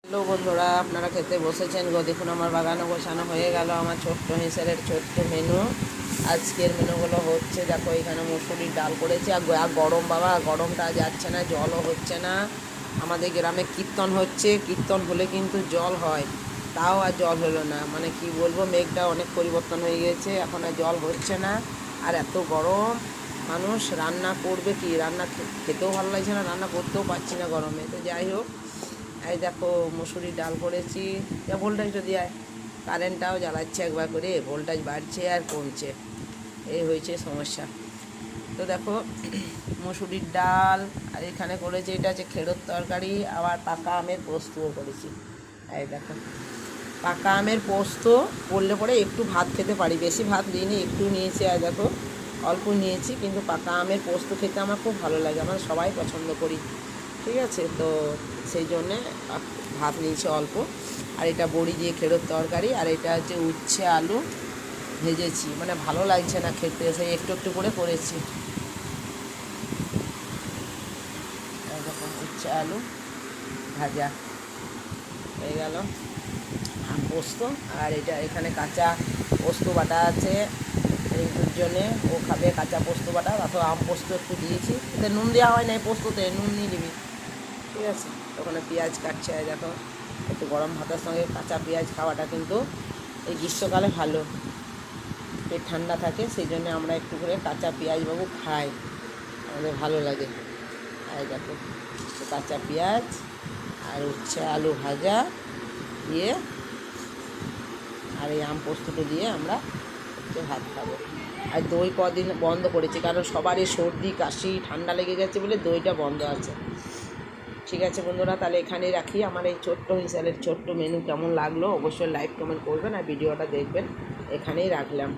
Hello বন্ধুরা, আপনারা খেতে বসেছেন গো। দেখুন আমার বাগানো গোছানো হয়ে গেল। আমার ছোট্ট হিসেবের ছোট্ট মেনু। আজকের মেনুগুলো হচ্ছে, দেখো এখানে মুসুরির ডাল করেছি। আর গরম বাবা, গরমটা যাচ্ছে না, জলও হচ্ছে না। আমাদের গ্রামে কীর্তন হচ্ছে, কীর্তন হলে কিন্তু জল হয়, তাও আর জল হলো না। মানে কি বলবো, মেঘটা অনেক পরিবর্তন হয়ে গেছে, এখন আর জল হচ্ছে না। আর এত গরম, মানুষ রান্না করবে কি? রান্না খেতেও ভালো লাগছে না, রান্না করতেও পারছি না গরমে। তো যাই হোক, এই দেখো মুসুরির ডাল করেছি। যা ভোল্টেজ যদি আয়, কারেন্টটাও জ্বালাচ্ছে একবার করে, ভোল্টেজ বাড়ছে আর কমছে, এই হয়েছে সমস্যা। তো দেখো মুসুরির ডাল, আর এখানে করেছি এটা হচ্ছে খেরোর তরকারি, আবার পাকা আমের পোস্তও করেছি। এই দেখো পাকা আমের পোস্ত করলে পরে একটু ভাত খেতে পারি, বেশি ভাত নিইনি, একটু নিয়েছি। আর দেখো অল্প নিয়েছি, কিন্তু পাকা আমের পোস্ত খেতে আমার খুব ভালো লাগে, আমরা সবাই পছন্দ করি। ঠিক আছে, তো সেই জন্যে ভাত নিয়েছি অল্প। আর এটা বড়ি দিয়ে খেরোর তরকারি, আর এটা হচ্ছে উচ্ছে আলু ভেজেছি। মানে ভালো লাগছে না খেতে, সেই একটু একটু করে করেছি। এরকম উচ্ছে আলু ভাজা হয়ে গেল। আম পোস্ত, আর এটা এখানে কাঁচা পোস্ত বাটা আছে রিঙ্কুর জন্যে, ও খাবে কাঁচা পোস্ত বাটা। তারপর আম পোস্ত একটু দিয়েছি, এতে নুন দেওয়া হয় না, এই পোস্ততে নুন নিয়ে নিবি। ঠিক আছে, ওখানে পেঁয়াজ কাটছে। দেখো একটু গরম ভাতের সঙ্গে কাঁচা পেঁয়াজ খাওয়াটা কিন্তু এই গ্রীষ্মকালে ভালো, পেট ঠান্ডা থাকে, সেই জন্য আমরা একটু করে কাঁচা পেঁয়াজ বাবু খাই, আমাদের ভালো লাগে। আর দেখো কাঁচা পেঁয়াজ আর উচ্ছে আলু ভাজা দিয়ে, আর এই আম পোস্তটা দিয়ে আমরা একটু ভাত খাবো। আর দই কদিন বন্ধ করেছি, কারণ সবারই সর্দি কাশি ঠান্ডা লেগে গেছে বলে দইটা বন্ধ আছে। ঠিক আছে বন্ধুরা, তাহলে এখানেই রাখি। আমার এই ছোট্ট হিসাবের ছোট্ট মেনু কেমন লাগলো অবশ্যই লাইক কমেন্ট করবেন, আর ভিডিওটা দেখবেন। এখানেই রাখলাম।